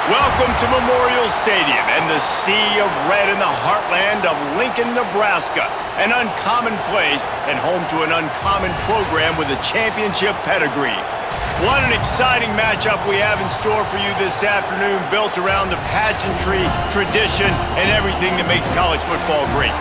Welcome to Memorial Stadium and the sea of red in the heartland of Lincoln, Nebraska. An uncommon place and home to an uncommon program with a championship pedigree. What an exciting matchup we have in store for you this afternoon, built around the pageantry, tradition, and everything that makes college football great.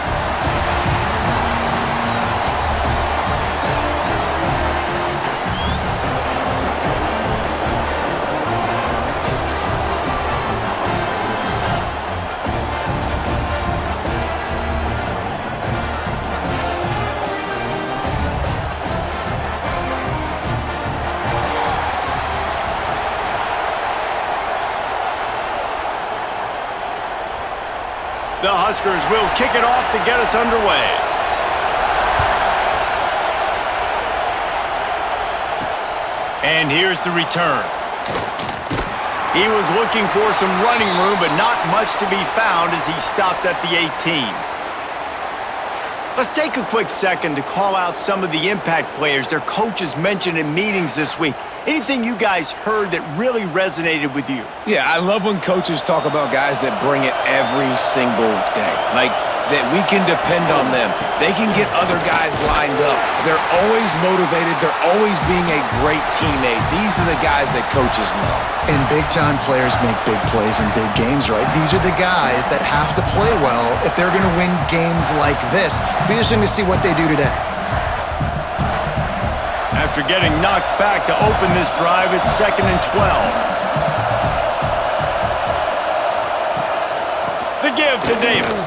The Huskers will kick it off to get us underway. And here's the return. He was looking for some running room, but not much to be found as he stopped at the 18. Let's take a quick second to call out some of the impact players their coaches mentioned in meetings this week. Anything you guys heard that really resonated with you? Yeah, I love when coaches talk about guys that bring it every single day. Like, that we can depend on them. They can get other guys lined up. They're always motivated. They're always being a great teammate. These are the guys that coaches love. And big-time players make big plays in big games, right? These are the guys that have to play well if they're going to win games like this. It'll be interesting to see what they do today. After getting knocked back to open this drive, it's 2nd and 12. The give to Davis.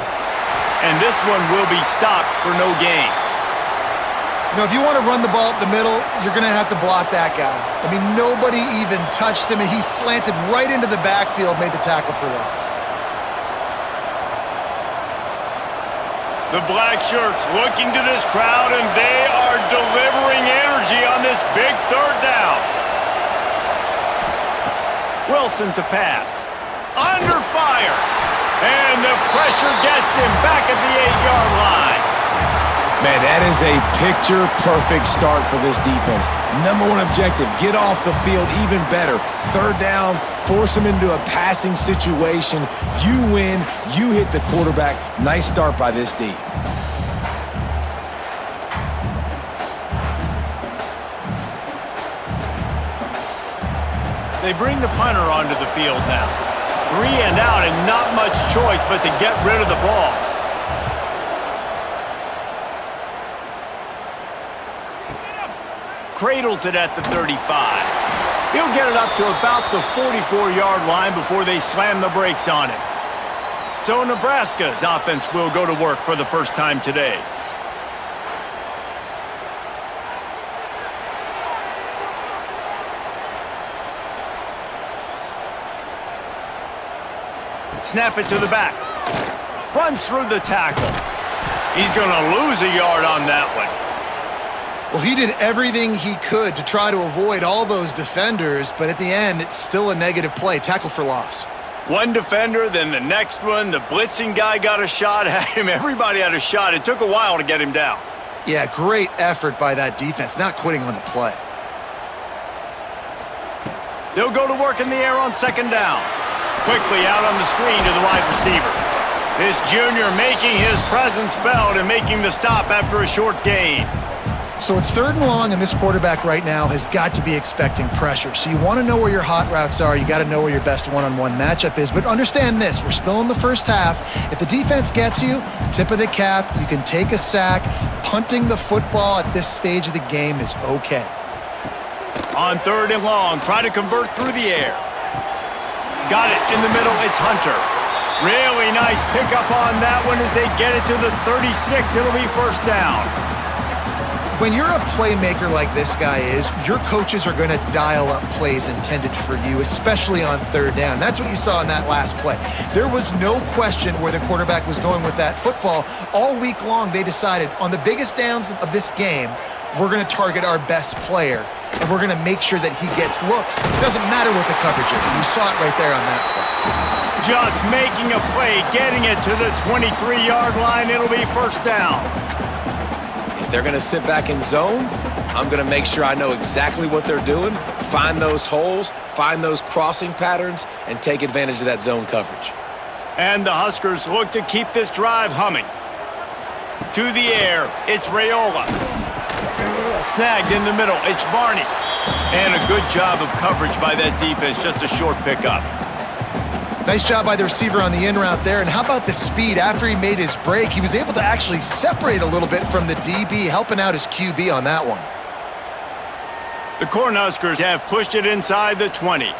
And this one will be stopped for no gain. You know, if you want to run the ball up the middle, you're going to have to block that guy. I mean, nobody even touched him, and he slanted right into the backfield, made the tackle for loss. The black shirts looking to this crowd, and they are delivering energy on this big third down. Wilson to pass. Under fire. And the pressure gets him back at the 8-yard line. Man, that is a picture-perfect start for this defense. Number one objective, get off the field even better. Third down, force them into a passing situation. You win, you hit the quarterback. Nice start by this D. They bring the punter onto the field now. 3 and out and not much choice but to get rid of the ball. Cradles it at the 35. He'll get it up to about the 44-yard line before they slam the brakes on it. So Nebraska's offense will go to work for the first time today. Snap it to the back. Runs through the tackle. He's going to lose a yard on that one. Well, he did everything he could to try to avoid all those defenders, but at the end, it's still a negative play. Tackle for loss. One defender, then the next one. The blitzing guy got a shot at him. Everybody had a shot. It took a while to get him down. Yeah, great effort by that defense, not quitting on the play. They'll go to work in the air on 2nd down. Quickly out on the screen to the wide receiver. This junior making his presence felt and making the stop after a short gain. So it's 3rd and long, and this quarterback right now has got to be expecting pressure. So you want to know where your hot routes are. You got to know where your best one-on-one matchup is. But understand this, we're still in the first half. If the defense gets you, tip of the cap, you can take a sack. Punting the football at this stage of the game is okay. On 3rd and long, try to convert through the air. Got it in the middle, it's Hunter. Really nice pickup on that one as they get it to the 36. It'll be 1st down. When you're a playmaker like this guy is, your coaches are going to dial up plays intended for you, especially on 3rd down. That's what you saw in that last play. There was no question where the quarterback was going with that football. All week long, they decided on the biggest downs of this game, we're going to target our best player, and we're going to make sure that he gets looks. It doesn't matter what the coverage is. You saw it right there on that play. Just making a play, getting it to the 23-yard line. It'll be 1st down. If they're going to sit back in zone, I'm going to make sure I know exactly what they're doing, find those holes, find those crossing patterns, and take advantage of that zone coverage. And the Huskers look to keep this drive humming. To the air, it's Raiola. Snagged in the middle, it's Barney. And a good job of coverage by that defense, just a short pickup. Nice job by the receiver on the in route there. And how about the speed? After he made his break, he was able to actually separate a little bit from the DB, helping out his QB on that one. The Cornhuskers have pushed it inside the 20.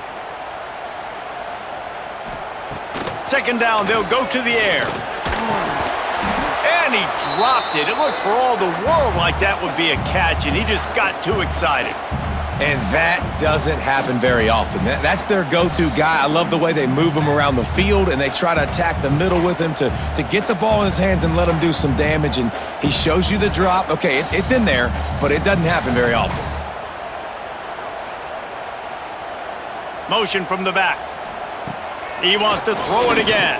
Second down, they'll go to the air. And he dropped it. It looked for all the world like that would be a catch, and he just got too excited. And that doesn't happen very often. That's their go-to guy. I love the way they move him around the field, and they try to attack the middle with him to get the ball in his hands and let him do some damage. And he shows you the drop. Okay, it's in there, but it doesn't happen very often. Motion from the back. He wants to throw it again.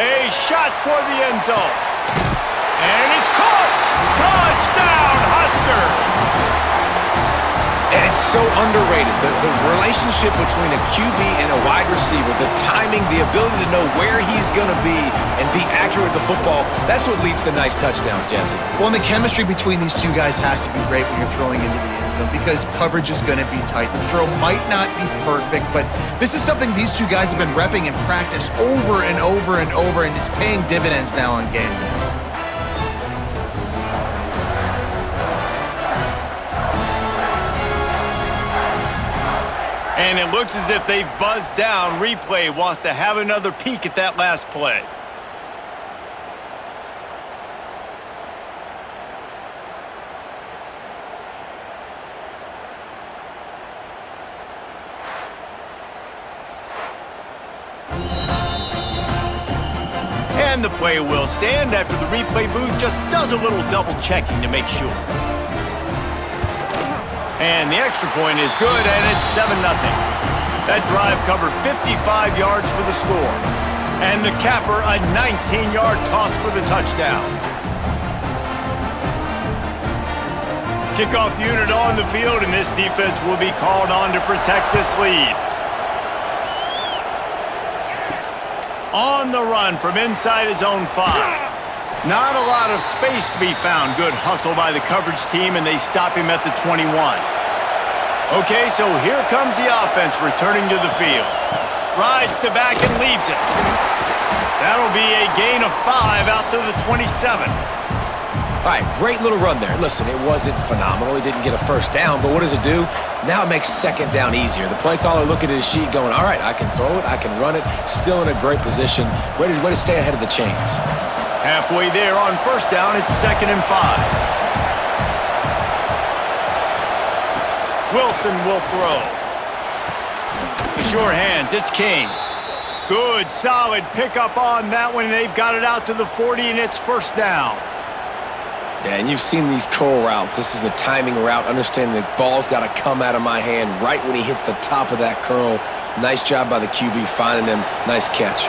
A shot toward the end zone. And it's caught! Touchdown, Husker! And it's so underrated. The relationship between a QB and a wide receiver, the timing, the ability to know where he's going to be and be accurate with the football, that's what leads to nice touchdowns, Jesse. Well, and the chemistry between these two guys has to be great when you're throwing into the end zone because coverage is going to be tight. The throw might not be perfect, but this is something these two guys have been repping in practice over and over and over, and it's paying dividends now on game day. And it looks as if they've buzzed down. Replay wants to have another peek at that last play. And the play will stand after the replay booth just does a little double checking to make sure. And the extra point is good, and it's 7-0. That drive covered 55 yards for the score. And the capper, a 19-yard toss for the touchdown. Kickoff unit on the field, and this defense will be called on to protect this lead. On the run from inside his own 5. Not a lot of space to be found. Good hustle by the coverage team, and they stop him at the 21. Okay, so here comes the offense returning to the field. Rides to back and leaves it. That'll be a gain of 5 out to the 27. All right, great little run there. Listen, it wasn't phenomenal. He didn't get a first down, but what does it do? Now it makes second down easier. The play caller looking at his sheet going, all right, I can throw it, I can run it, still in a great position. Way to stay ahead of the chains. Halfway there on first down, it's 2nd and 5. Wilson will throw. Sure hands, it's King. Good, solid pickup on that one, and they've got it out to the 40, and it's first down. Yeah, and you've seen these curl routes. This is a timing route, understanding the ball's got to come out of my hand right when he hits the top of that curl. Nice job by the QB finding him. Nice catch.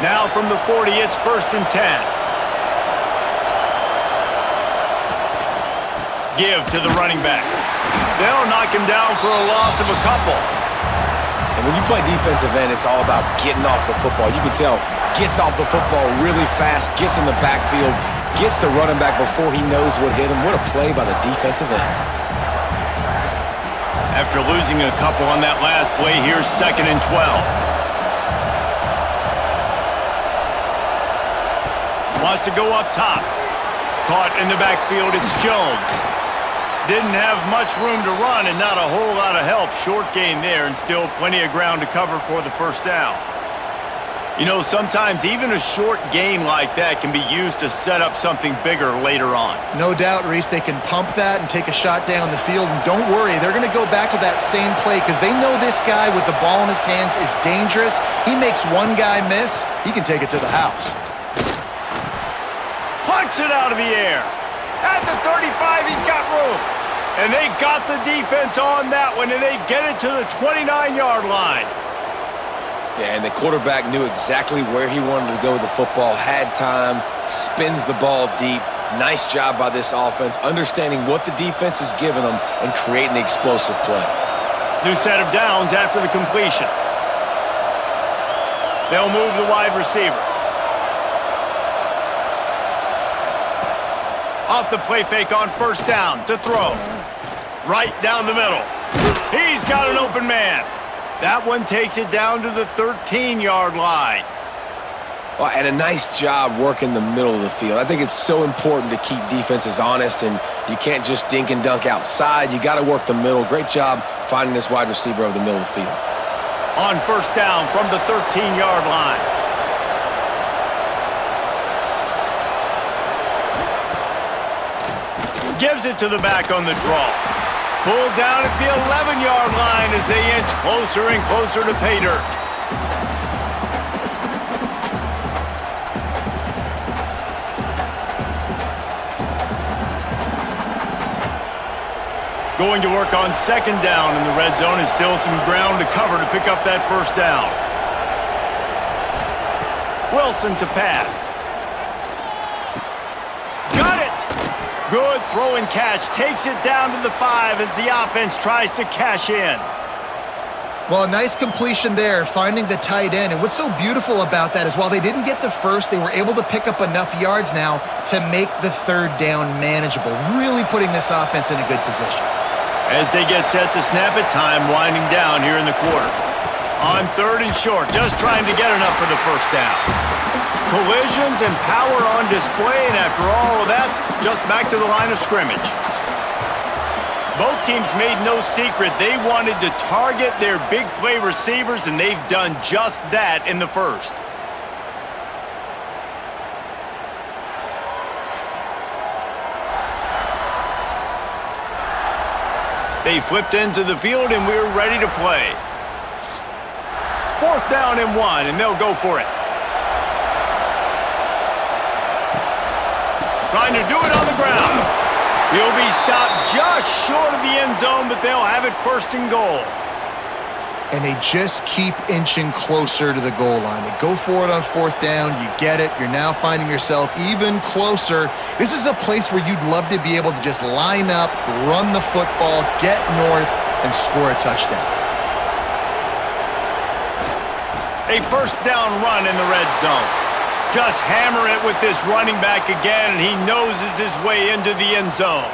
Now from the 40, it's 1st and 10. Give to the running back. They'll knock him down for a loss of a couple. And when you play defensive end, it's all about getting off the football. You can tell, gets off the football really fast, gets in the backfield, gets the running back before he knows what hit him. What a play by the defensive end. After losing a couple on that last play, here's 2nd and 12. Wants to go up top. Caught in the backfield, it's Jones. Didn't have much room to run and not a whole lot of help. Short gain there and still plenty of ground to cover for the first down. You know, sometimes even a short gain like that can be used to set up something bigger later on. No doubt, Reese, they can pump that and take a shot down the field. And don't worry, they're going to go back to that same play because they know this guy with the ball in his hands is dangerous. He makes one guy miss, he can take it to the house. Punts it out of the air. At the 35, he's got room. And they got the defense on that one, and they get it to the 29-yard line. Yeah, and the quarterback knew exactly where he wanted to go with the football, had time, spins the ball deep. Nice job by this offense, understanding what the defense is giving them and creating the explosive play. New set of downs after the completion. They'll move the wide receiver. Off the play fake on first down to throw. Right down the middle. He's got an open man. That one takes it down to the 13-yard line. Well, and a nice job working the middle of the field. I think it's so important to keep defenses honest, and you can't just dink and dunk outside. You got to work the middle. Great job finding this wide receiver over the middle of the field. On first down from the 13-yard line. Gives it to the back on the draw. Pulled down at the 11-yard line as they inch closer and closer to pay dirt. Going to work on second down in the red zone, and still some ground to cover to pick up that first down. Wilson to pass. Got it! Good throw and catch. Takes it down to the 5 as the offense tries to cash in. Well, a nice completion there, finding the tight end. And what's so beautiful about that is while they didn't get the first, they were able to pick up enough yards now to make the third down manageable, really putting this offense in a good position. As they get set to snap it, time winding down here in the quarter. On third and short, just trying to get enough for the first down. Collisions and power on display, and after all of that, just back to the line of scrimmage. Both teams made no secret they wanted to target their big play receivers, and they've done just that in the first. They flipped into the field, and we're ready to play. Fourth down and 1, and they'll go for it. Trying to do it on the ground. He'll be stopped just short of the end zone, but they'll have it first and goal. And they just keep inching closer to the goal line. They go for it on fourth down. You get it. You're now finding yourself even closer. This is a place where you'd love to be able to just line up, run the football, get north, and score a touchdown. A first down run in the red zone. Just hammer it with this running back again, and he noses his way into the end zone.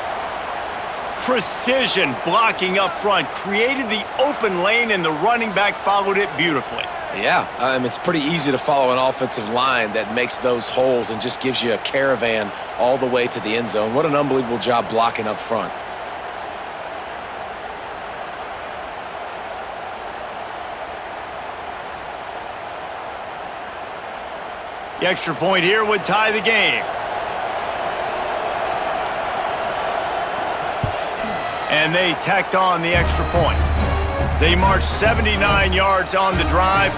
Precision blocking up front created the open lane, and the running back followed it beautifully. Yeah, it's pretty easy to follow an offensive line that makes those holes and just gives you a caravan all the way to the end zone. What an unbelievable job blocking up front. The extra point here would tie the game. And they tacked on the extra point. They marched 79 yards on the drive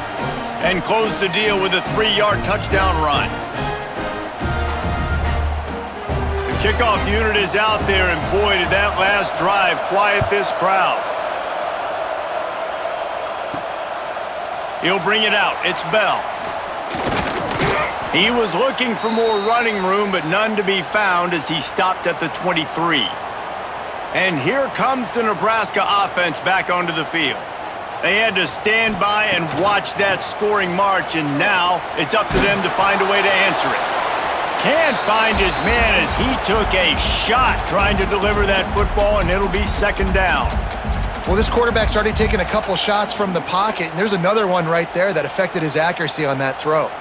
and closed the deal with a 3-yard touchdown run. The kickoff unit is out there, and boy, did that last drive quiet this crowd. He'll bring it out. It's Bell. He was looking for more running room, but none to be found as he stopped at the 23. And here comes the Nebraska offense back onto the field. They had to stand by and watch that scoring march, and now it's up to them to find a way to answer it. Can't find his man as he took a shot trying to deliver that football, and it'll be second down. Well, this quarterback's already taken a couple shots from the pocket, and there's another one right there that affected his accuracy on that throw.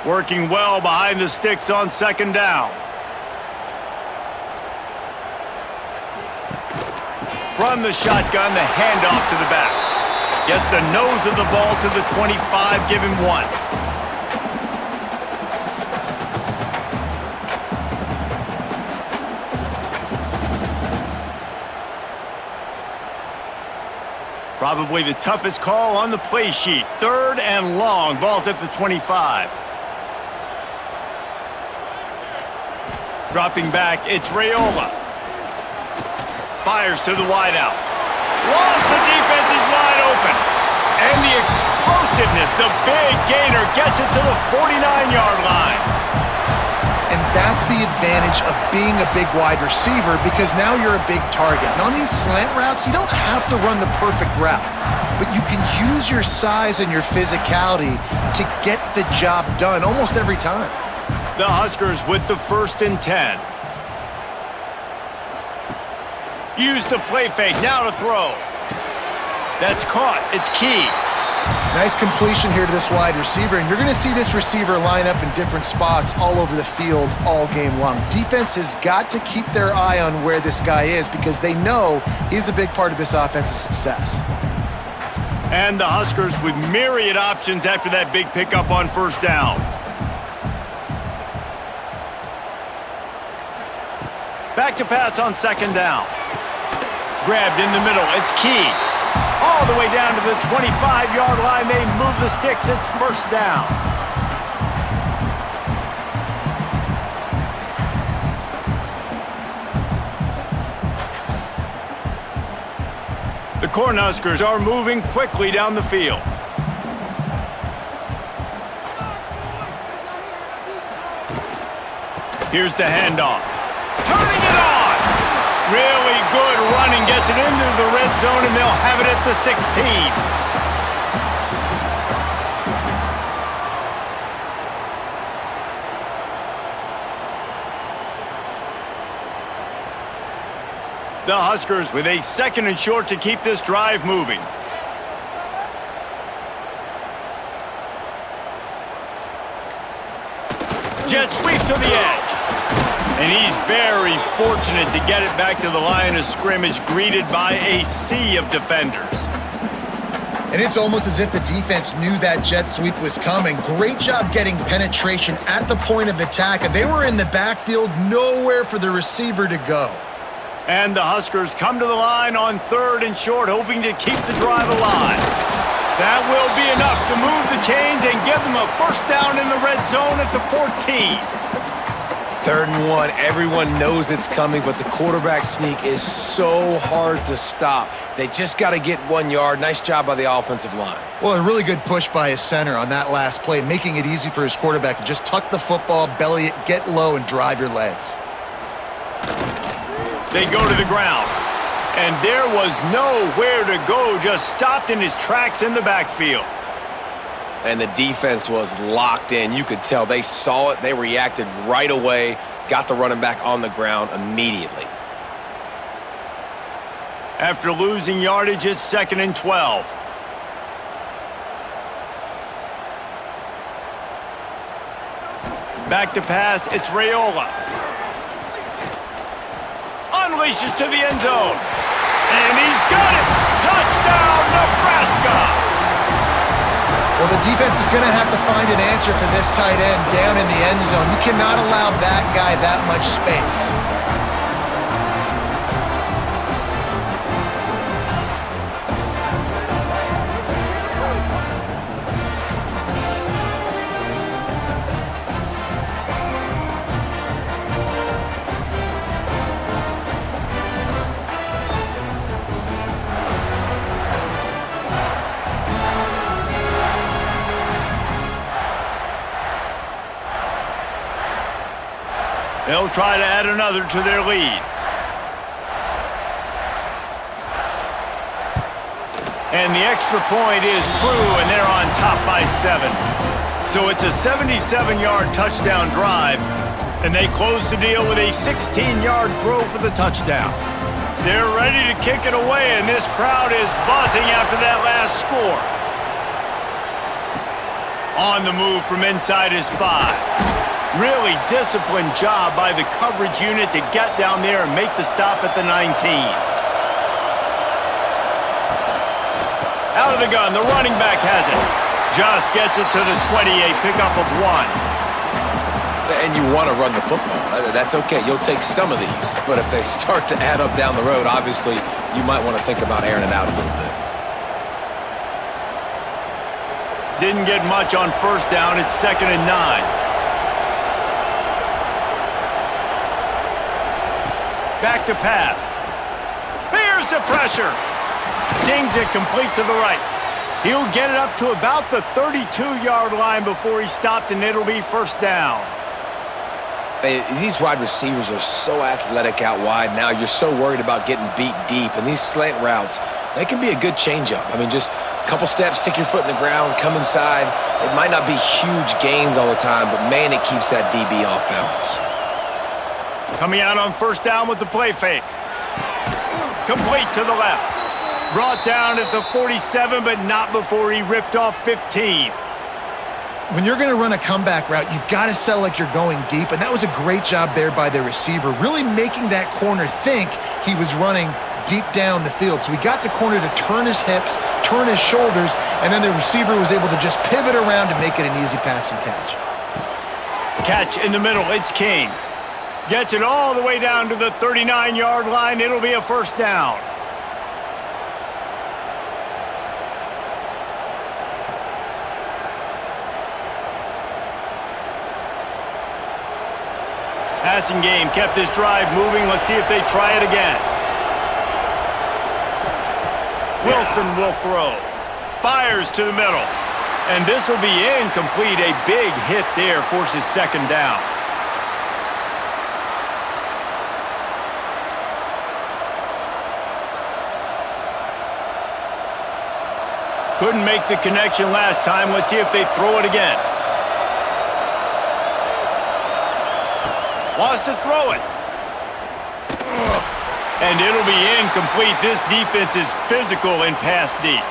Working well behind the sticks on second down. From the shotgun, the handoff to the back. Gets the nose of the ball to the 25, give him 1. Probably the toughest call on the play sheet. Third and long, ball's at the 25. Dropping back, it's Raiola. Fires to the wideout. Lost, the defense is wide open. And the explosiveness, the big gainer gets it to the 49-yard line. That's the advantage of being a big wide receiver because now you're a big target. And on these slant routes, you don't have to run the perfect route, but you can use your size and your physicality to get the job done almost every time. The Huskers with the 1st and 10. Use the play fake, now to throw. That's caught, it's key. Nice completion here to this wide receiver, and you're going to see this receiver line up in different spots all over the field all game long. Defense has got to keep their eye on where this guy is because they know he's a big part of this offense's success. And the Huskers with myriad options after that big pickup on 1st down. Back to pass on 2nd down. Grabbed in the middle, it's key. All the way down to the 25-yard line, they move the sticks, it's 1st down. The Cornhuskers are moving quickly down the field. Here's the handoff. Turning it on! Really good running, gets it into the red zone, and they'll have it at the 16. The Huskers with a 2nd and short to keep this drive moving. Jet sweep to the edge. And he's very fortunate to get it back to the line of scrimmage, greeted by a sea of defenders. And it's almost as if the defense knew that jet sweep was coming. Great job getting penetration at the point of attack, and they were in the backfield, nowhere for the receiver to go. And the Huskers come to the line on 3rd and short, hoping to keep the drive alive. That will be enough to move the chains and give them a 1st down in the red zone at the 14. 3rd and 1, everyone knows it's coming, but the quarterback sneak is so hard to stop. They just got to get 1 yard. Nice job by the offensive line. Well, a really good push by his center on that last play, making it easy for his quarterback to just tuck the football, belly it, get low, and drive your legs. They go to the ground, and there was nowhere to go, just stopped in his tracks in the backfield. And the defense was locked in. You could tell they saw it. They reacted right away, got the running back on the ground immediately. After losing yardage, it's 2nd and 12. Back to pass, it's Raiola. Unleashes to the end zone. And he's got it! Touchdown, Nebraska! Well, the defense is going to have to find an answer for this tight end down in the end zone. You cannot allow that guy that much space. They'll try to add another to their lead. And the extra point is true, and they're on top by 7. So it's a 77-yard touchdown drive, and they close the deal with a 16-yard throw for the touchdown. They're ready to kick it away, and this crowd is buzzing after that last score. On the move from inside his 5. Really disciplined job by the coverage unit to get down there and make the stop at the 19. Out of the gun, the running back has it. Just gets it to the 28, pickup of 1. And you want to run the football. That's okay. You'll take some of these. But if they start to add up down the road, obviously you might want to think about airing it out a little bit. Didn't get much on 1st down. It's 2nd and 9. Back to pass. Here's the pressure. Zings it complete to the right. He'll get it up to about the 32-yard line before he stopped, and it'll be 1st down. Hey, these wide receivers are so athletic out wide now. You're so worried about getting beat deep. And these slant routes, they can be a good changeup. I mean, just a couple steps, stick your foot in the ground, come inside. It might not be huge gains all the time, but, man, it keeps that DB off balance. Coming out on first down with the play fake. Complete to the left. Brought down at the 47, but not before he ripped off 15. When you're going to run a comeback route, you've got to sell like you're going deep, and that was a great job there by the receiver, really making that corner think he was running deep down the field. So he got the corner to turn his hips, turn his shoulders, and then the receiver was able to just pivot around to make it an easy pass and catch. Catch in the middle, it's King. Gets it all the way down to the 39-yard line. It'll be a first down. Passing game kept this drive moving. Let's see if they try it again. Wilson will throw. Fires to the middle. And this will be incomplete. A big hit there forces second down. Couldn't make the connection last time. Let's see if they throw it again. Wants to throw it. And it'll be incomplete. This defense is physical and pass deep.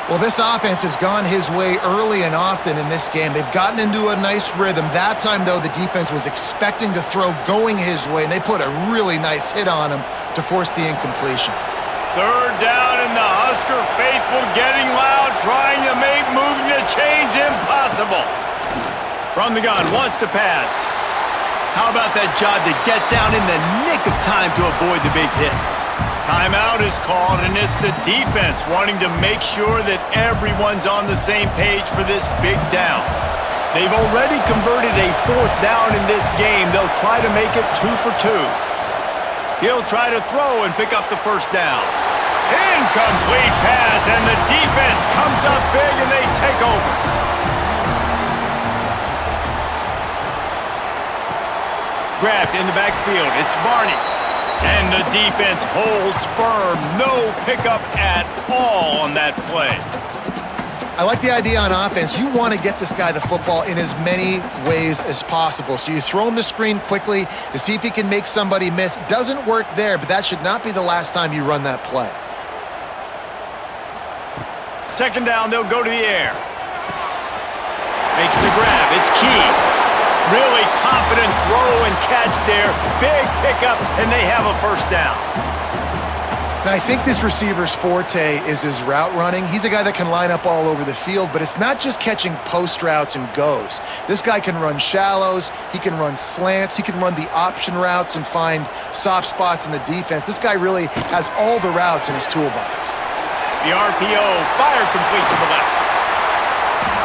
Well, this offense has gone his way early and often in this game. They've gotten into a nice rhythm. That time, though, the defense was expecting to throw going his way, and they put a really nice hit on him to force the incompletion. Third down, and the Husker faithful getting loud, trying to make moving the chains impossible. From the gun, wants to pass. How about that job to get down in the nick of time to avoid the big hit? Timeout is called, and it's the defense wanting to make sure that everyone's on the same page for this big down. They've already converted a fourth down in this game. They'll try to make it 2 for 2. He'll try to throw and pick up the first down. Incomplete pass, and the defense comes up big, and they take over. Grabbed in the backfield. It's Barney. And the defense holds firm. No pickup at all on that play. I like the idea on offense. You want to get this guy the football in as many ways as possible. So you throw him the screen quickly to see if he can make somebody miss. Doesn't work there, but that should not be the last time you run that play. Second down, they'll go to the air. Makes the grab. It's Key. Really confident throw and catch there. Big pickup, and they have a first down. And I think this receiver's forte is his route running. He's a guy that can line up all over the field, but it's not just catching post routes and goes. This guy can run shallows. He can run slants. He can run the option routes and find soft spots in the defense. This guy really has all the routes in his toolbox. The RPO, fire complete to the left.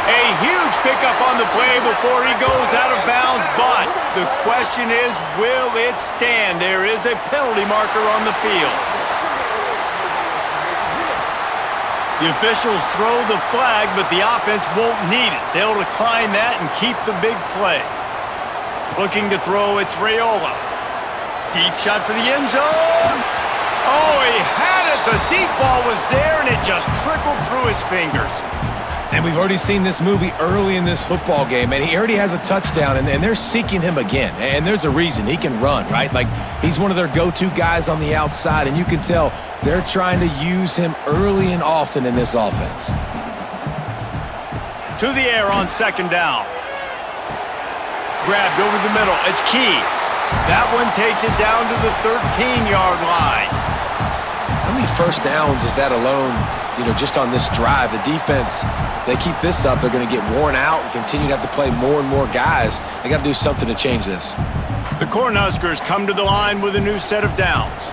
A huge pickup on the play before he goes out of bounds, but the question is, will it stand? There is a penalty marker on the field. The officials throw the flag, but the offense won't need it. They'll decline that and keep the big play. Looking to throw, it's Raiola. Deep shot for the end zone. Oh, he had it. The deep ball was there, and it just trickled through his fingers. And we've already seen this movie early in this football game, and he already has a touchdown, and they're seeking him again. And there's a reason. He can run, right? Like, he's one of their go-to guys on the outside, and you can tell they're trying to use him early and often in this offense. To the air on second down. Grabbed over the middle. It's Key. That one takes it down to the 13-yard line. How many first downs is that alone, just on this drive? The defense, they keep this up, they're going to get worn out and continue to have to play more and more guys. They got to do something to change this. The Cornhuskers come to the line with a new set of downs.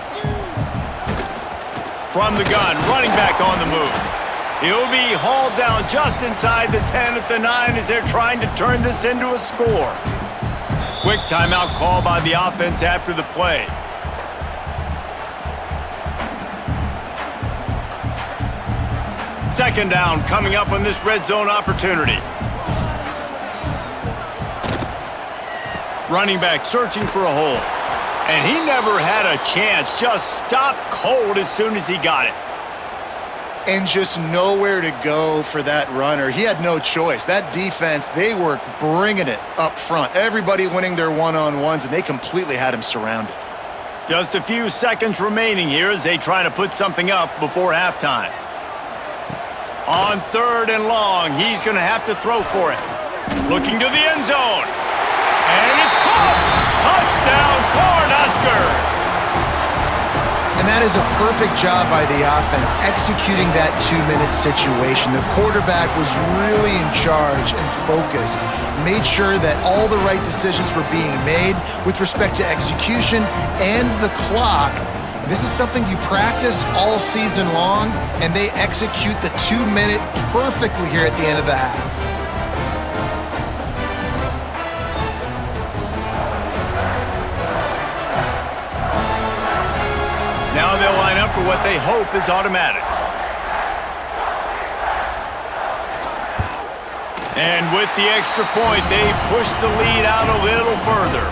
From the gun, running back on the move. He'll be hauled down just inside the 10 at the 9 as they're trying to turn this into a score. Quick timeout call by the offense after the play. Second down coming up on this red zone opportunity. Running back searching for a hole. And he never had a chance. Just stopped cold as soon as he got it. And just nowhere to go for that runner. He had no choice. That defense, they were bringing it up front. Everybody winning their one-on-ones, and they completely had him surrounded. Just a few seconds remaining here as they try to put something up before halftime. On 3rd and long, he's going to have to throw for it. Looking to the end zone. And it's caught! Touchdown, Cornhuskers! And that is a perfect job by the offense, executing that 2-minute situation. The quarterback was really in charge and focused, made sure that all the right decisions were being made with respect to execution and the clock. This is something you practice all season long, and they execute the 2-minute perfectly here at the end of the half. Now they'll line up for what they hope is automatic. And with the extra point, they push the lead out a little further.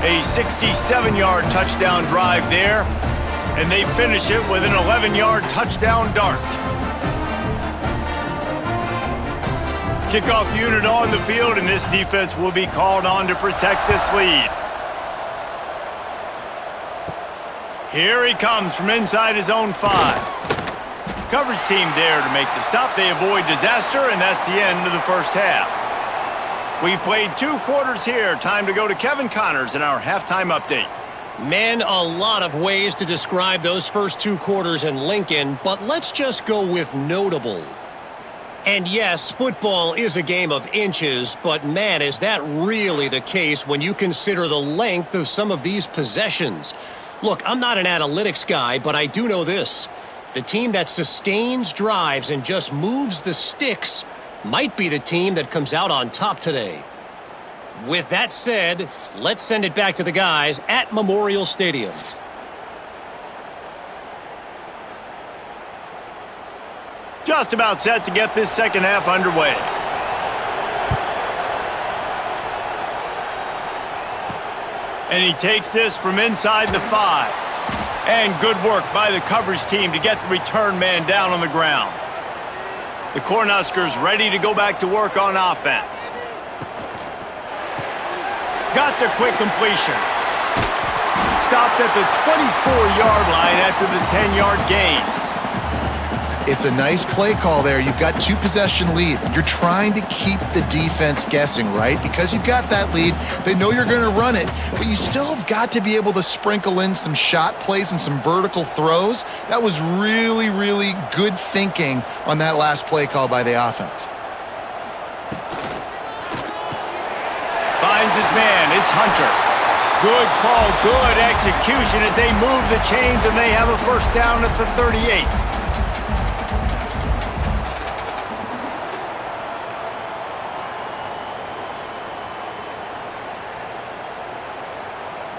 A 67-yard touchdown drive there, and they finish it with an 11-yard touchdown dart. Kickoff unit on the field, and this defense will be called on to protect this lead. Here he comes from inside his own 5. Coverage team there to make the stop. They avoid disaster, and that's the end of the first half. We've played 2 quarters here. Time to go to Kevin Connors in our halftime update. Man, a lot of ways to describe those first 2 quarters in Lincoln, but let's just go with notable. And yes, football is a game of inches, but man, is that really the case when you consider the length of some of these possessions. Look, I'm not an analytics guy, but I do know this. The team that sustains drives and just moves the sticks might be the team that comes out on top today. With that said, let's send it back to the guys at Memorial Stadium. Just about set to get this second half underway. And he takes this from inside the 5. And good work by the coverage team to get the return man down on the ground. The Cornhuskers ready to go back to work on offense. Got the quick completion. Stopped at the 24-yard line after the 10-yard gain. It's a nice play call there. You've got 2-possession lead. You're trying to keep the defense guessing, right? Because you've got that lead. They know you're going to run it, but you still have got to be able to sprinkle in some shot plays and some vertical throws. That was really, really good thinking on that last play call by the offense. Finds his man. It's Hunter. Good call, good execution as they move the chains, and they have a first down at the 38.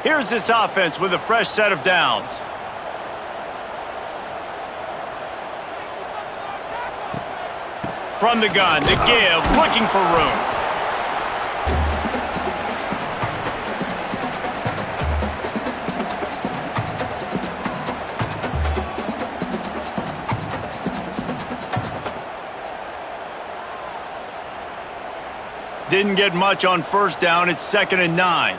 Here's this offense with a fresh set of downs. From the gun, the give, looking for room. Didn't get much on first down. It's 2nd and 9.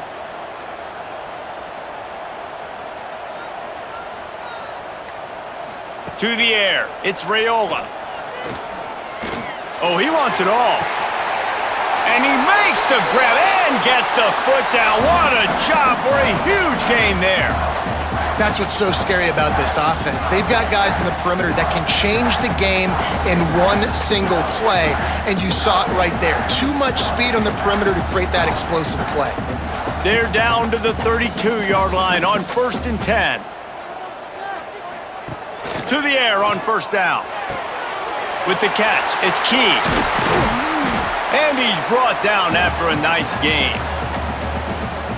To the air. It's Raiola. Oh, he wants it all. And he makes the grab and gets the foot down. What a job for a huge gain there. That's what's so scary about this offense. They've got guys in the perimeter that can change the game in one single play, and you saw it right there. Too much speed on the perimeter to create that explosive play. They're down to the 32-yard line on 1st and 10. To the air on first down. With the catch, it's Key. And he's brought down after a nice gain.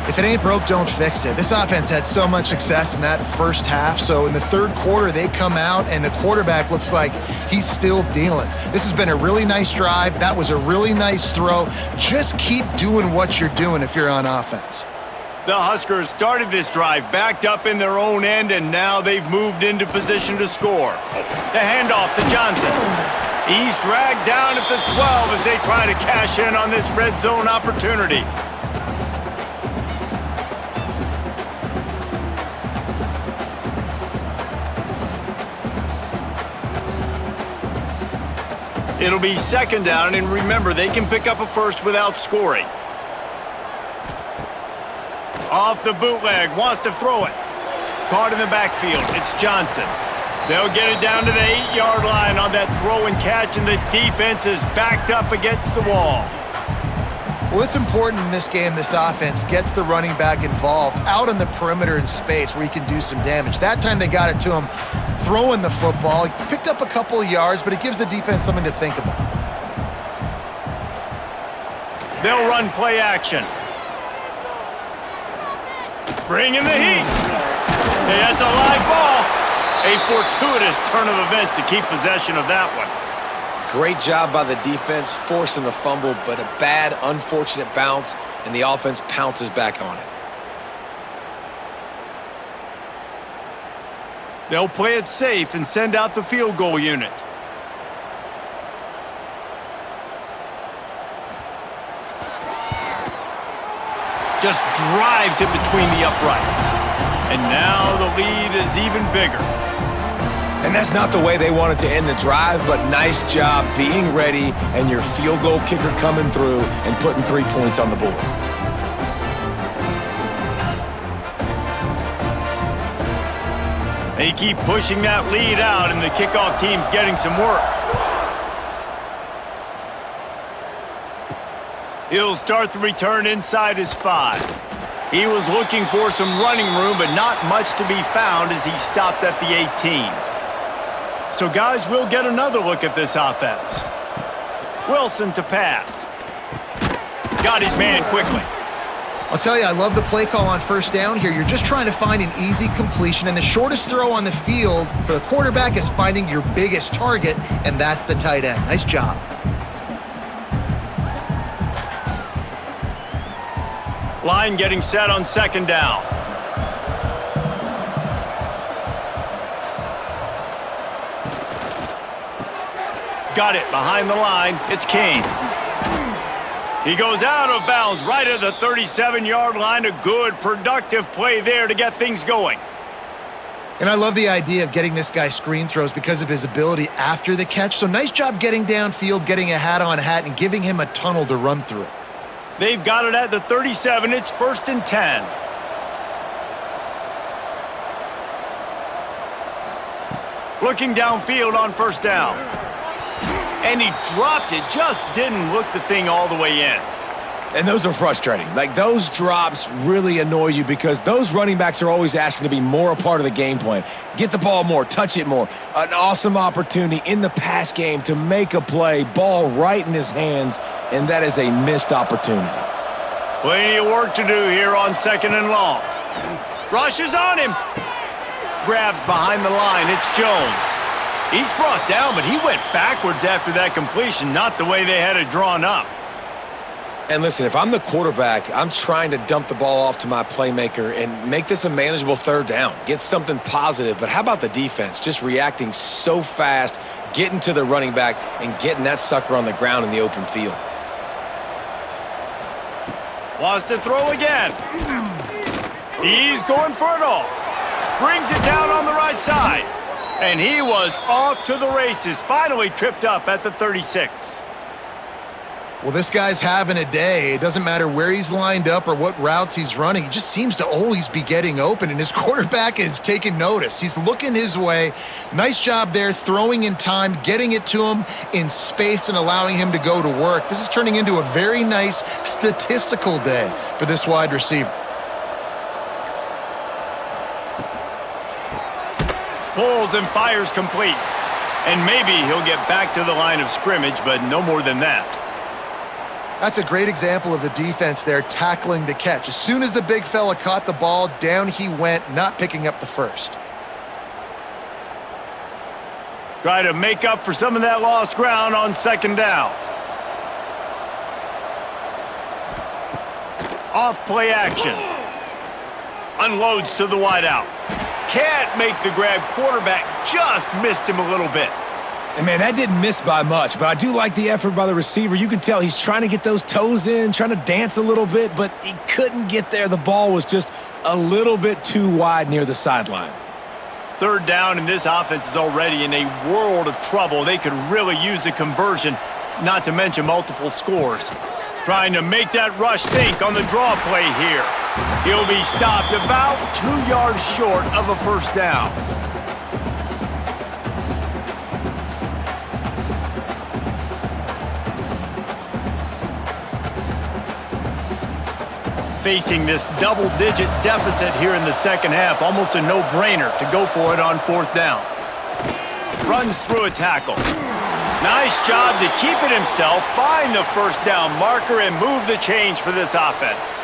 If it ain't broke, don't fix it. This offense had so much success in that first half, so in the third quarter, they come out, and the quarterback looks like he's still dealing. This has been a really nice drive. That was a really nice throw. Just keep doing what you're doing if you're on offense. The Huskers started this drive backed up in their own end, and now they've moved into position to score. The handoff to Johnson. He's dragged down at the 12 as they try to cash in on this red zone opportunity. It'll be second down, and remember, they can pick up a first without scoring. Off the bootleg, wants to throw it. Caught in the backfield, it's Johnson. They'll get it down to the 8-yard line on that throw and catch, and the defense is backed up against the wall. Well, it's important in this game this offense gets the running back involved out on the perimeter in space where he can do some damage. That time they got it to him throwing the football. He picked up a couple of yards, but it gives the defense something to think about. They'll run play action. Bring in the heat. Hey, that's a live ball. A fortuitous turn of events to keep possession of that one. Great job by the defense forcing the fumble, but a bad, unfortunate bounce, and the offense pounces back on it. They'll play it safe and send out the field goal unit. Just drives it between the uprights. And now the lead is even bigger. And that's not the way they wanted to end the drive, but nice job being ready and your field goal kicker coming through and putting 3 points on the board. They keep pushing that lead out, and the kickoff team's getting some work. He'll start the return inside his 5. He was looking for some running room, but not much to be found as he stopped at the 18. So, guys, we'll get another look at this offense. Wilson to pass. Got his man quickly. I'll tell you, I love the play call on first down here. You're just trying to find an easy completion, and the shortest throw on the field for the quarterback is finding your biggest target, and that's the tight end. Nice job. Line getting set on second down. Got it behind the line. It's Kane. He goes out of bounds right at the 37-yard line. A good, productive play there to get things going. And I love the idea of getting this guy screen throws because of his ability after the catch. So nice job getting downfield, getting a hat-on-hat, and giving him a tunnel to run through. They've got it at the 37. It's 1st and 10. Looking downfield on first down. And he dropped it. Just didn't look the thing all the way in. And those are frustrating. Like, those drops really annoy you because those running backs are always asking to be more a part of the game plan. Get the ball more, touch it more. An awesome opportunity in the pass game to make a play, ball right in his hands, and that is a missed opportunity. Plenty of work to do here on 2nd and long. Rushes on him. Grabbed behind the line. It's Jones. He's brought down, but he went backwards after that completion, not the way they had it drawn up. And listen, if I'm the quarterback, I'm trying to dump the ball off to my playmaker and make this a manageable third down. Get something positive. But how about the defense? Just reacting so fast, getting to the running back, and getting that sucker on the ground in the open field. Wants to throw again. He's going for it all. Brings it down on the right side. And he was off to the races. Finally tripped up at the 36. Well, this guy's having a day. It doesn't matter where he's lined up or what routes he's running. He just seems to always be getting open, and his quarterback is taking notice. He's looking his way. Nice job there, throwing in time, getting it to him in space and allowing him to go to work. This is turning into a very nice statistical day for this wide receiver. Pulls and fires complete. And maybe he'll get back to the line of scrimmage, but no more than that. That's a great example of the defense there tackling the catch. As soon as the big fella caught the ball, down he went, not picking up the first. Try to make up for some of that lost ground on second down. Off play action. Unloads to the wideout. Can't make the grab. Quarterback just missed him a little bit. And man, that didn't miss by much, but I do like the effort by the receiver. You can tell he's trying to get those toes in, trying to dance a little bit, but he couldn't get there. The ball was just a little bit too wide near the sideline. Third down, and this offense is already in a world of trouble. They could really use a conversion, not to mention multiple scores. Trying to make that rush think on the draw play here. He'll be stopped about 2 yards short of a first down. Facing this double-digit deficit here in the second half, almost a no-brainer to go for it on fourth down. Runs through a tackle. Nice job to keep it himself, find the first down marker, and move the chains for this offense.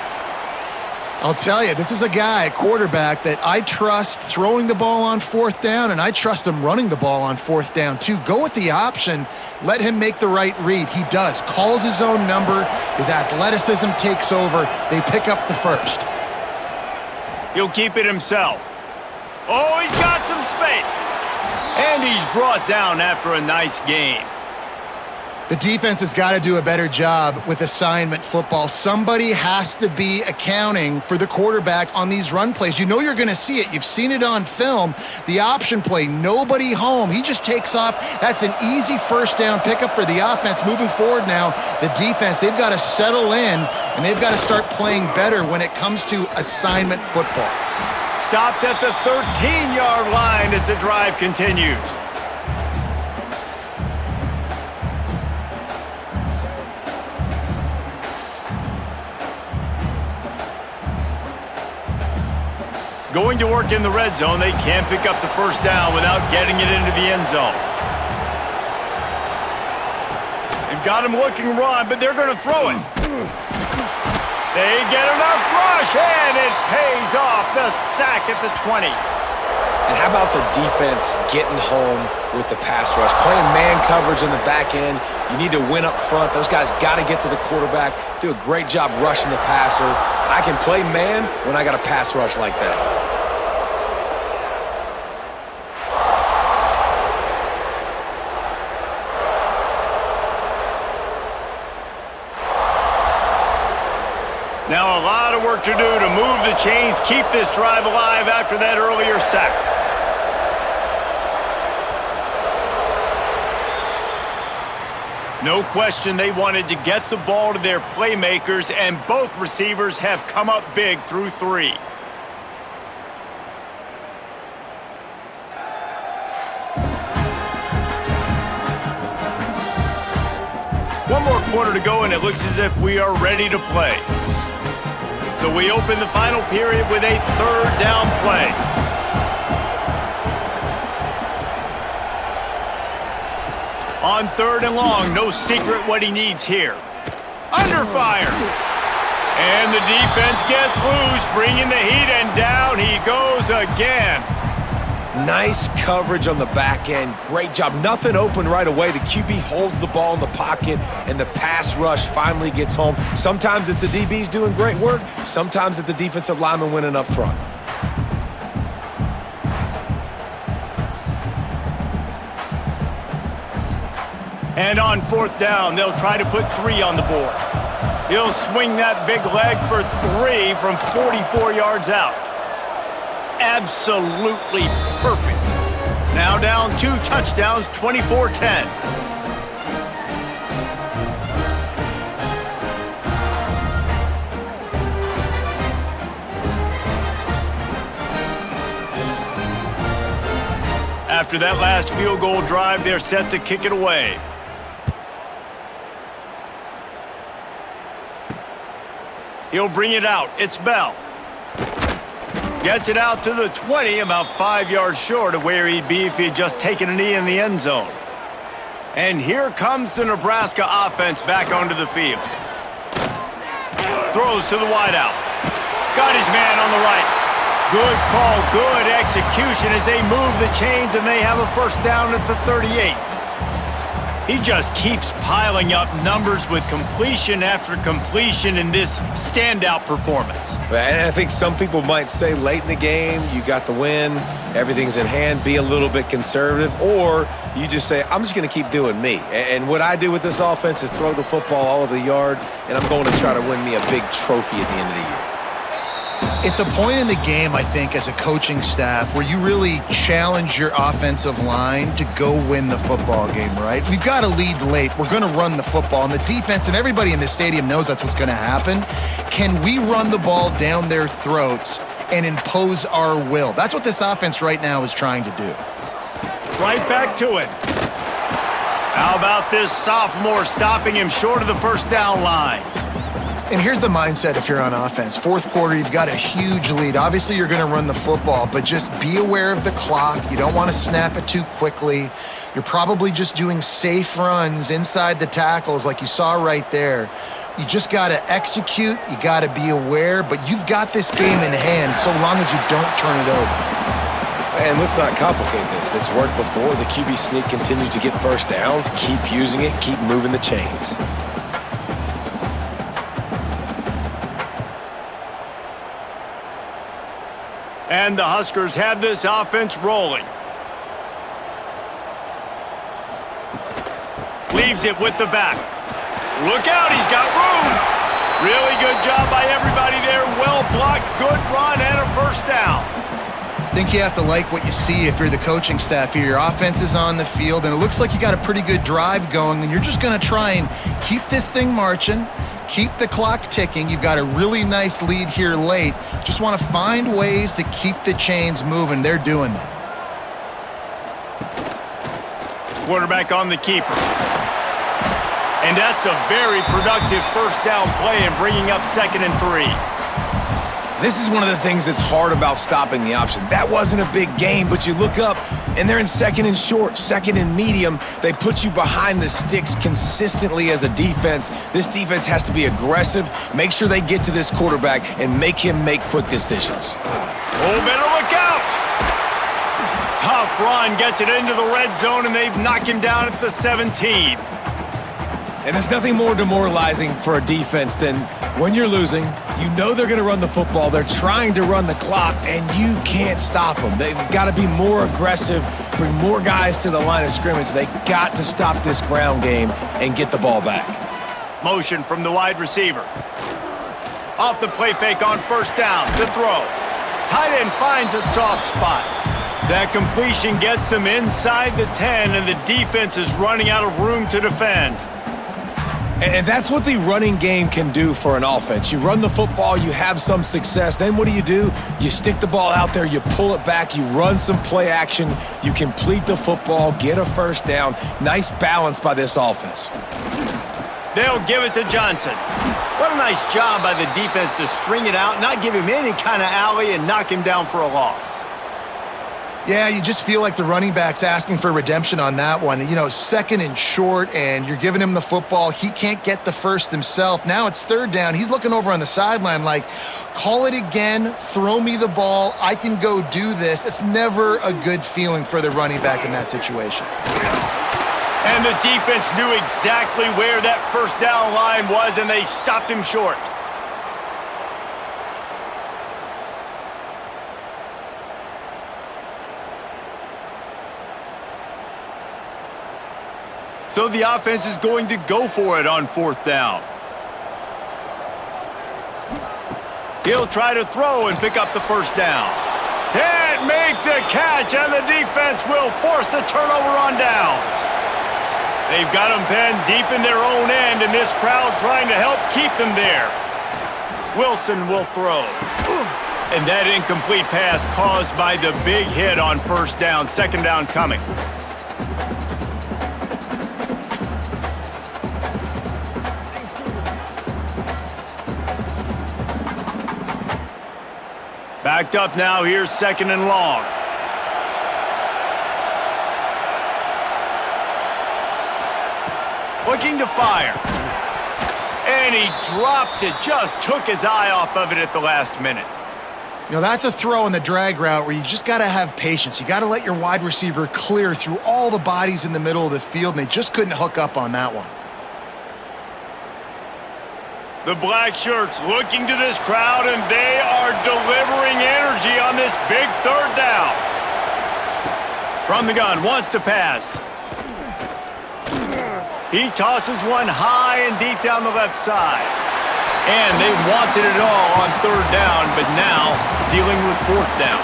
I'll tell you, this is a guy, a quarterback, that I trust throwing the ball on fourth down, and I trust him running the ball on fourth down, too. Go with the option. Let him make the right read. He does. Calls his own number. His athleticism takes over. They pick up the first. He'll keep it himself. Oh, he's got some space. And he's brought down after a nice gain. The defense has got to do a better job with assignment football. Somebody has to be accounting for the quarterback on these run plays. You know you're going to see it. You've seen it on film. The option play, nobody home. He just takes off. That's an easy first down pickup for the offense. Moving forward now, the defense, they've got to settle in, and they've got to start playing better when it comes to assignment football. Stopped at the 13-yard line as the drive continues. Going to work in the red zone, they can't pick up the first down without getting it into the end zone. They've got him looking run, but they're going to throw it. They get enough rush, and it pays off. The sack at the 20. And how about the defense getting home with the pass rush? Playing man coverage in the back end. You need to win up front. Those guys got to get to the quarterback, do a great job rushing the passer. I can play man when I got a pass rush like that. Now a lot of work to do to move the chains, keep this drive alive after that earlier sack. No question they wanted to get the ball to their playmakers, and both receivers have come up big through three. One more quarter to go, and it looks as if we are ready to play. So we open the final period with a third down play. On third and long, no secret what he needs here. Under fire. And the defense gets loose, bringing the heat, and down he goes again. Nice coverage on the back end. Great job. Nothing open right away. The QB holds the ball in the pocket, and the pass rush finally gets home. Sometimes it's the DBs doing great work. Sometimes it's the defensive lineman winning up front. And on fourth down, they'll try to put three on the board. He'll swing that big leg for three from 44 yards out. Absolutely perfect. Now down 2 touchdowns, 24-10. After that last field goal drive, they're set to kick it away. He'll bring it out. It's Bell. Gets it out to the 20, about 5 yards short of where he'd be if he had just taken a knee in the end zone. And here comes the Nebraska offense back onto the field. throws to the wideout. Got his man on the right. Good call, good execution as they move the chains and they have a first down at the 38. He just keeps piling up numbers with completion after completion in this standout performance. And I think some people might say late in the game, you got the win, everything's in hand, be a little bit conservative, or you just say, I'm just going to keep doing me. And what I do with this offense is throw the football all over the yard, and I'm going to try to win me a big trophy at the end of the year. It's a point in the game, I think, as a coaching staff where you really challenge your offensive line to go win the football game, right? We've got a lead late. We're going to run the football. And the defense and everybody in this stadium knows that's what's going to happen. Can we run the ball down their throats and impose our will? That's what this offense right now is trying to do. Right back to it. How about this sophomore stopping him short of the first down line? And here's the mindset if you're on offense. Fourth quarter, you've got a huge lead. Obviously, you're going to run the football, but just be aware of the clock. You don't want to snap it too quickly. You're probably just doing safe runs inside the tackles like you saw right there. You just got to execute. You got to be aware, but you've got this game in hand so long as you don't turn it over. And let's not complicate this. It's worked before. The QB sneak continues to get first downs. Keep using it. Keep moving the chains. And the Huskers have this offense rolling. Leaves it with the back. Look out, he's got room. Really good job by everybody there. Well blocked, good run, and a first down. I think you have to like what you see if you're the coaching staff here. Your offense is on the field, and it looks like you got a pretty good drive going, and you're just going to try and keep this thing marching, keep the clock ticking. You've got a really nice lead here late. Just want to find ways to keep the chains moving. They're doing that. Quarterback on the keeper. And that's a very productive first down play and bringing up 2nd and 3. This is one of the things that's hard about stopping the option. That wasn't a big game, but you look up, and they're in 2nd and short, 2nd and medium. They put you behind the sticks consistently as a defense. This defense has to be aggressive, make sure they get to this quarterback, and make him make quick decisions. Oh, better look out! Tough run, gets it into the red zone, and they've knocked him down at the 17. And there's nothing more demoralizing for a defense than when you're losing, you know they're going to run the football, they're trying to run the clock, and you can't stop them. They've got to be more aggressive, bring more guys to the line of scrimmage. They got to stop this ground game and get the ball back. Motion from the wide receiver. Off the play fake on first down, the throw. Tight end finds a soft spot. That completion gets them inside the 10, and the defense is running out of room to defend. And that's what the running game can do for an offense. You run the football, you have some success. Then what do? You stick the ball out there, you pull it back, you run some play action, you complete the football, get a first down. Nice balance by this offense. They'll give it to Johnson. What a nice job by the defense to string it out, not give him any kind of alley, and knock him down for a loss. Yeah, you just feel like the running back's asking for redemption on that one. 2nd and short, and you're giving him the football. He can't get the first himself. Now it's 3rd down. He's looking over on the sideline like, call it again, throw me the ball, I can go do this. It's never a good feeling for the running back in that situation. And the defense knew exactly where that first down line was, and they stopped him short. So the offense is going to go for it on 4th down. He'll try to throw and pick up the first down. Can't make the catch, and the defense will force the turnover on downs. They've got them penned deep in their own end, and this crowd trying to help keep them there. Wilson will throw. And that incomplete pass caused by the big hit on first down. 2nd down coming. Backed up now, here's 2nd and long. Looking to fire. And he drops it. Just took his eye off of it at the last minute. You know, that's a throw in the drag route where you just got to have patience. You got to let your wide receiver clear through all the bodies in the middle of the field, and they just couldn't hook up on that one. The black shirts looking to this crowd, and they are delivering energy on this big third down. From the gun, wants to pass. He tosses one high and deep down the left side. And they wanted it all on third down, but now dealing with fourth down.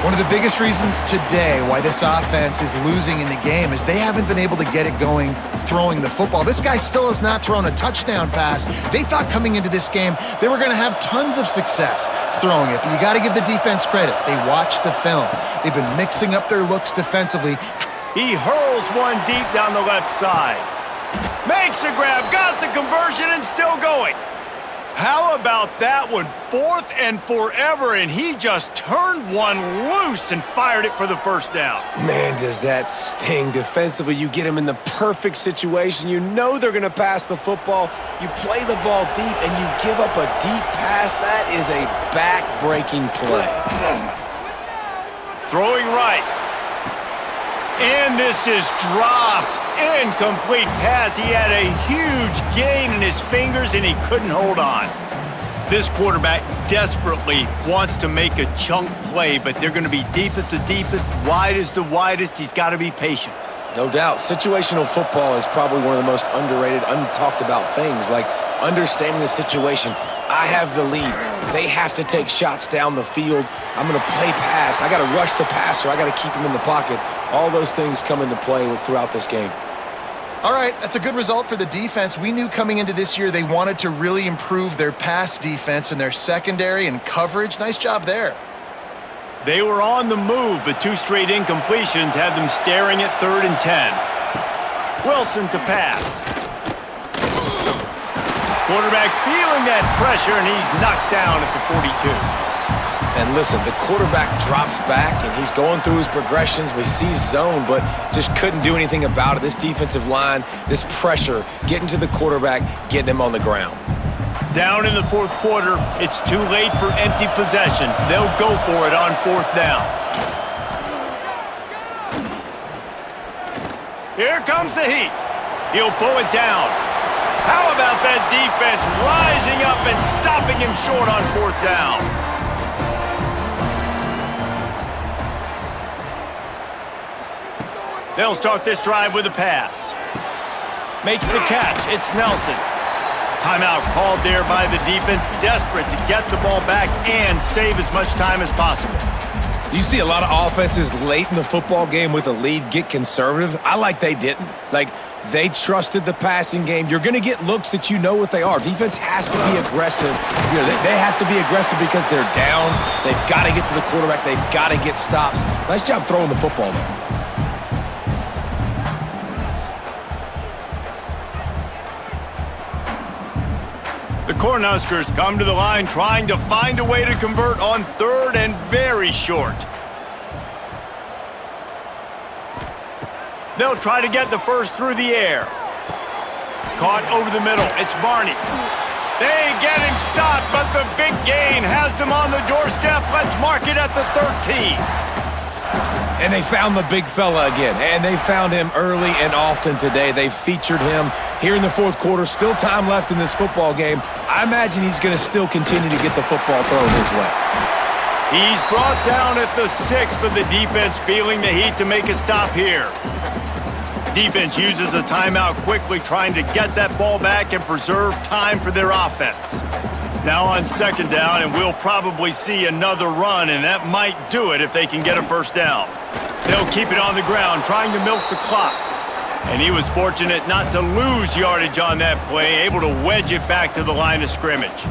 One of the biggest reasons today why this offense is losing in the game is they haven't been able to get it going throwing the football. This guy still has not thrown a touchdown pass. They thought coming into this game they were going to have tons of success throwing it, but you got to give the defense credit. They watched the film. They've been mixing up their looks defensively. He hurls one deep down the left side. Makes the grab, got the conversion, and still going. How about that one? 4th and forever, and he just turned one loose and fired it for the first down. Man, does that sting defensively. You get him in the perfect situation. You know they're going to pass the football. You play the ball deep, and you give up a deep pass. That is a back-breaking play. Throwing right. And this is dropped. Incomplete pass. He had a huge gain in his fingers, and he couldn't hold on. This quarterback desperately wants to make a chunk play, but they're going to be deepest the deepest, widest the widest. He's got to be patient. No doubt. Situational football is probably one of the most underrated, untalked about things, like understanding the situation. I have the lead. They have to take shots down the field. I'm going to play pass. I got to rush the passer. I got to keep him in the pocket. All those things come into play throughout this game. All right, that's a good result for the defense. We knew coming into this year they wanted to really improve their pass defense and their secondary and coverage. Nice job there. They were on the move, but 2 straight incompletions had them staring at 3rd and 10. Wilson to pass. Quarterback feeling that pressure, and he's knocked down at the 42. And listen, the quarterback drops back, and he's going through his progressions. We see zone, but just couldn't do anything about it. This defensive line, this pressure, getting to the quarterback, getting him on the ground. Down in the 4th quarter, it's too late for empty possessions. They'll go for it on 4th down. Here comes the heat. He'll pull it down. How about that defense rising up and stopping him short on 4th down? They'll start this drive with a pass. Makes the catch. It's Nelson. Timeout called there by the defense, desperate to get the ball back and save as much time as possible. You see a lot of offenses late in the football game with a lead get conservative. I like they didn't. Like, they trusted the passing game. You're going to get looks that you know what they are. Defense has to be aggressive. You know, they have to be aggressive because they're down. They've got to get to the quarterback. They've got to get stops. Nice job throwing the football there. The Cornhuskers come to the line trying to find a way to convert on 3rd and very short. They'll try to get the first through the air. Caught over the middle. It's Barney. They get him stopped, but the big gain has them on the doorstep. Let's mark it at the 13. And they found the big fella again, and they found him early and often today. They featured him here in the 4th quarter. Still time left in this football game. I imagine he's going to still continue to get the football thrown his way. He's brought down at the 6, but the defense feeling the heat to make a stop here. Defense uses a timeout quickly, trying to get that ball back and preserve time for their offense. Now on 2nd down, and we'll probably see another run, and that might do it if they can get a first down. They'll keep it on the ground, trying to milk the clock. And he was fortunate not to lose yardage on that play, able to wedge it back to the line of scrimmage.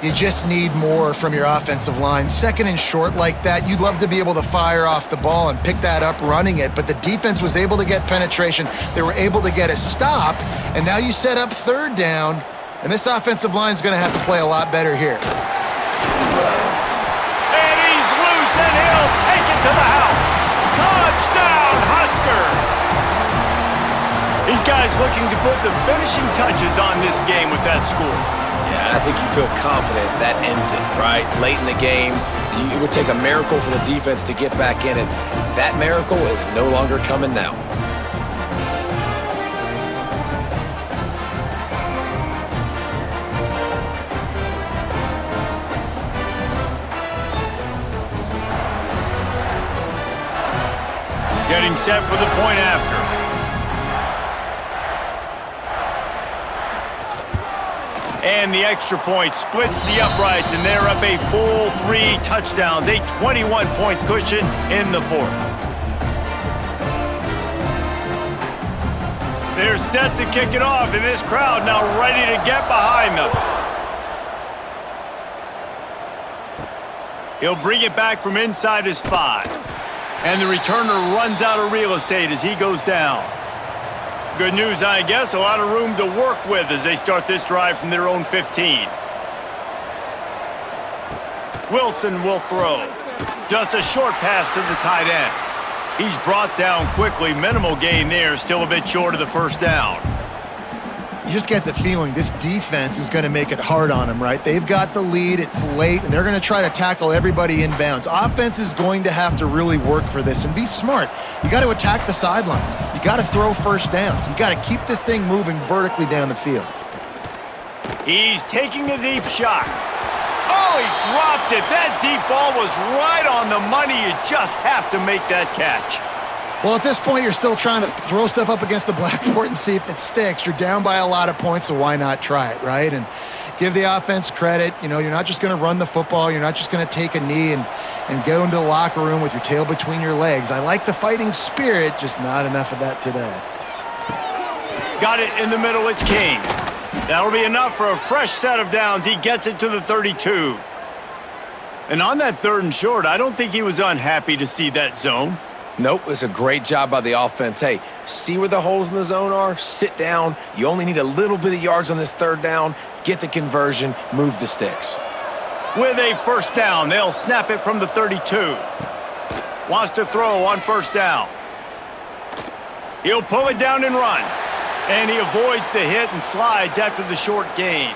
You just need more from your offensive line. 2nd and short like that, you'd love to be able to fire off the ball and pick that up running it, but the defense was able to get penetration. They were able to get a stop, and now you set up 3rd down, and this offensive line is going to have to play a lot better here. And he's loose, and he'll take it to the house. Touchdown, Huskers! He's These guys looking to put the finishing touches on this game with that score. Yeah, I think you feel confident that ends it, right? Late in the game, it would take a miracle for the defense to get back in it. That miracle is no longer coming now. Getting set for the point after. And the extra point splits the uprights, and they're up a full 3 touchdowns, a 21-point cushion in the fourth. They're set to kick it off, and this crowd now ready to get behind them. He'll bring it back from inside his 5. And the returner runs out of real estate as he goes down. Good news, I guess, a lot of room to work with as they start this drive from their own 15. Wilson will throw. Just a short pass to the tight end. He's brought down quickly. Minimal gain there, still a bit short of the first down. You just get the feeling this defense is going to make it hard on them, right? They've got the lead, it's late, and they're going to try to tackle everybody inbounds. Offense is going to have to really work for this and be smart. You got to attack the sidelines. You got to throw first downs. You got to keep this thing moving vertically down the field. He's taking a deep shot. Oh, he dropped it. That deep ball was right on the money. You just have to make that catch. Well, at this point, you're still trying to throw stuff up against the blackboard and see if it sticks. You're down by a lot of points, so why not try it, right? And give the offense credit. You know, you're not just going to run the football. You're not just going to take a knee and go into the locker room with your tail between your legs. I like the fighting spirit, just not enough of that today. Got it in the middle. It's King. That'll be enough for a fresh set of downs. He gets it to the 32. And on that 3rd and short, I don't think he was unhappy to see that zone. Nope, it's a great job by the offense. Hey, see where the holes in the zone are? Sit down. You only need a little bit of yards on this 3rd down. Get the conversion. Move the sticks. With a first down, they'll snap it from the 32. Wants to throw on first down. He'll pull it down and run. And he avoids the hit and slides after the short gain.